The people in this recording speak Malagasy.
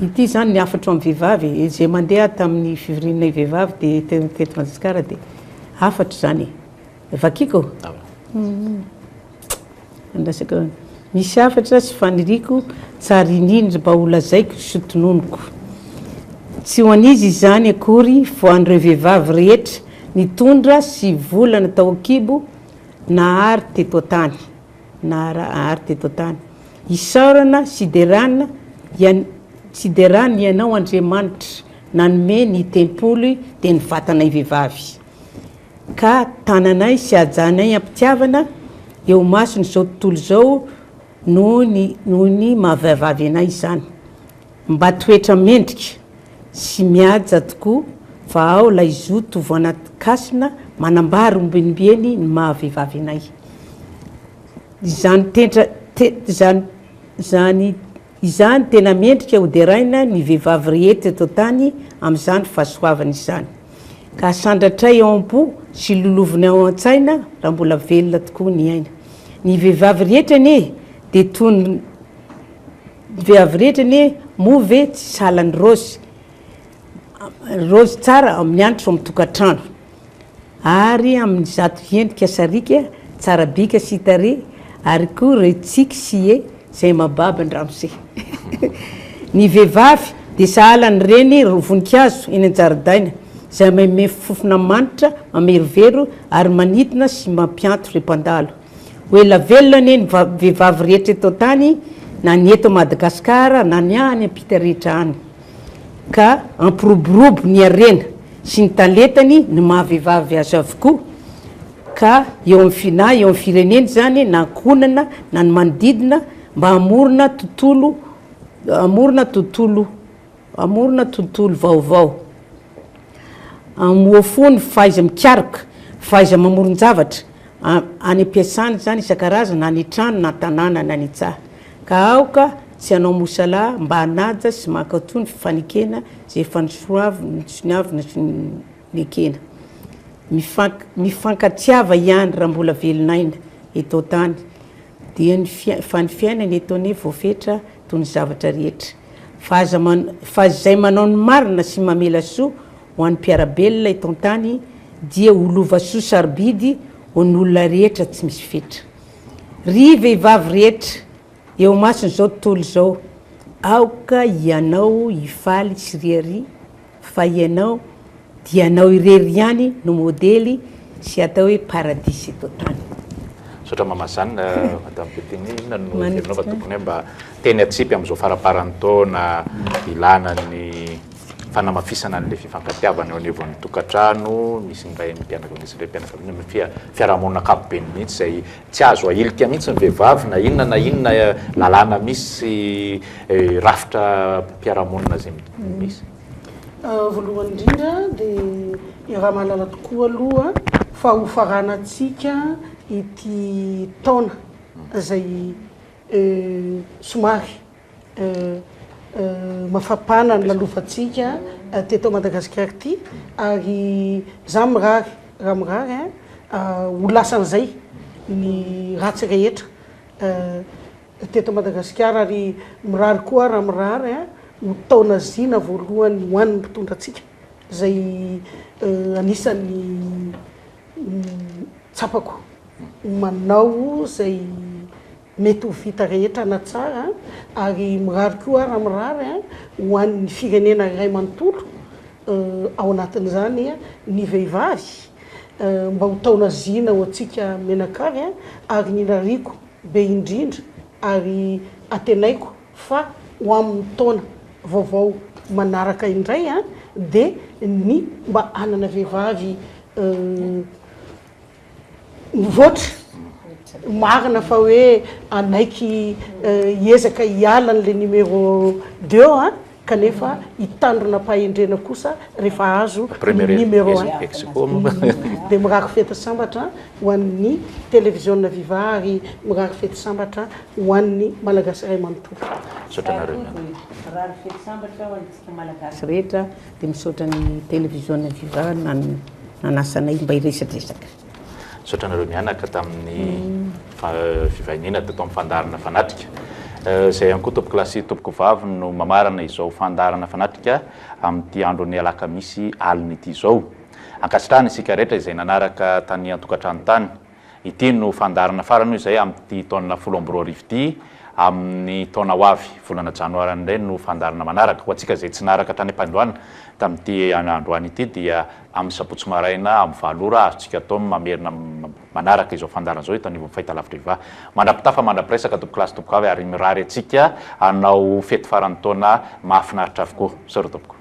ity zany niafatra amin'ny vehivavy zay mandeha tamin'ny fivoriana vehivavy dia teto Madagasikara dia afatra zany vakiko andrasaka misy afatra sy faniriko tsara indrindra mba holazaiko sy tononoko tsy ho an'izy zany akory fo an'ireo vehivavy rehetra nitondra sy volana tao akibo nahary teto an-tany nahary teto an-tany isaorana siderana siderany ianao Andriamanitra nanome ny tempoly dia ny vatanay vehivavy ka tananay sy ajanay ampitiavana eo masony zao tontolo zao noho ny mahavavavy anay zany mba toetra mendrika sy mihaja tokoa fa ao la izo tovo anaty kasina manambary ombenimbeny ny mahavehivavy anay izany tena mendrika hoderaina ny vehivavy rehetra eto tany amin'izany fahasoavana izany ka sandratray ao am-po sy lolovina ao an-tsaina raha mbola velona tokoa ny aina ny vehivavy rehetra anie dia tony vehivavy rehetra anie move tsy salany rose tsara amin'ny antro amin'ny tokantrano ary amin'ny zato endrika sarika tsara bika sy tare ary koa retsiky sy e zay mababa andramose ny vehivavy dia sahalany reny voninkazo eny an-jaridaina zay maime fofona manitra mamerivero ary manidina sy mampianto repandalo oela velona ny vehivavy rehetra eto tany na ny eto Madagasikara na ny any ampita rehetra any ka ampiroborobo ny arena sy ny taletany ny mahavehivavy azo avokoa ka eo amin'ny fireneny zany na konana na ny manodidina mba amorona tontolo vaovao amoafony faiza mikaroka faiza mamoron-javatra any ampiasany zany isan-karazana any trano na tanàna na ny tsaha ka aoka tsy anao mosala mba hanaja sy mankatony fifanikena zay efa nisoniavina sy nekena mifankatiava ihany raha mbola velonaina eto tany dia ny fiainana eto anie voafetra toy ny zavatra rehetra fa zay manao ny marina sy mamela soa ho an'ny mpiarabelona eto an-tany dia olova soa sarobidy ho ny olona rehetra tsy misy fetra ry vehivavy rehetra eo masiny zao tontolo zao aoka ianao ifaly sy riary fa ianao dia anao irery ihany no modely sy atao hoe paradisy eto tany sotra mamazany madame Betiny inona no hevinao fa tokony hoe mba teny atsipy amin'izao faraparan-taona ilana ny fanamafisana an'le fifankatiavana eo anivon'ny tokantrano misy ny ray mpianaka misy ray mpianaka fiarahamonina ankapobeny mihitsy zay tsy azo ahilika mihitsy ny vehivavy na inona lalàna misy rafitra mpiarahamonina zay misy voalohany indrindra dia raha mahalala tokoa aloha fa hofaranatsika ity taona zay somary mafapana ny lalovatsika teto Madagasikara ity ary za mirary raha mirary ho lasan'izay ny ratsy rehetra teto Madagasikara ary mirary koa raha mirary ho taona zina voalohany ho an'ny mpitondra atsika zay anisan'ny tsapako manao zay mety ho vita rehetra na tsara ary mirary koa raha mirary ho an'ny firenena iray manontolo ao anatin'izany ny vehivavy mba ho taona zina ho atsika menakary ary nirariko be indrindra ary atenaiko fa ho amin'ny taona vaovao manaraka indray dia ny mba anana vehivavy mivoatra marina fa hoe anaiky hiezaka hiala n'le numéro 2 kanefa hitandrona pahendrena kosa rehefa azo numéro 1 dia mirary fety sambatra ho an'ny télévision viva ary mirary fety sambatra ho an'ny malagasy iray manontolo mirary fety sambatra ho antsika malagasy rehetra dia misaotra ny télévision viva nanasanay mba hiresadresaka saotranareo mianaka tamin'ny fivahinena tato amin'ny fandarina fanatrika Zay ihany koa tompoko lasy tompoko vavy no mamarana izao fandarana fanatrika amin'ity andro ny alakamisy alina ity izao. Ankasitrahana isika rehetra izay nanaraka tany an-tokantrano tany. Ity no fandarana farany izay amin'ity taona 12 ity amin'ny taona ho avy volana janoary indray no fandarana manaraka. Ho antsika izay tsy naraka tany am-pandohana tamin'ity androany ity dia amin'ny sabotsy maraina amin'ny 7 ora azontsika atao mamerina manaraka izao fandarana izao eto anivon'ny fahitalavitra iva. Mandrapitafa mandrapiresaka tompoko lasy tompoko avy ary mirary atsika hanao fety faran'ny taona mahafinaritra avokoa. Saro tompoko.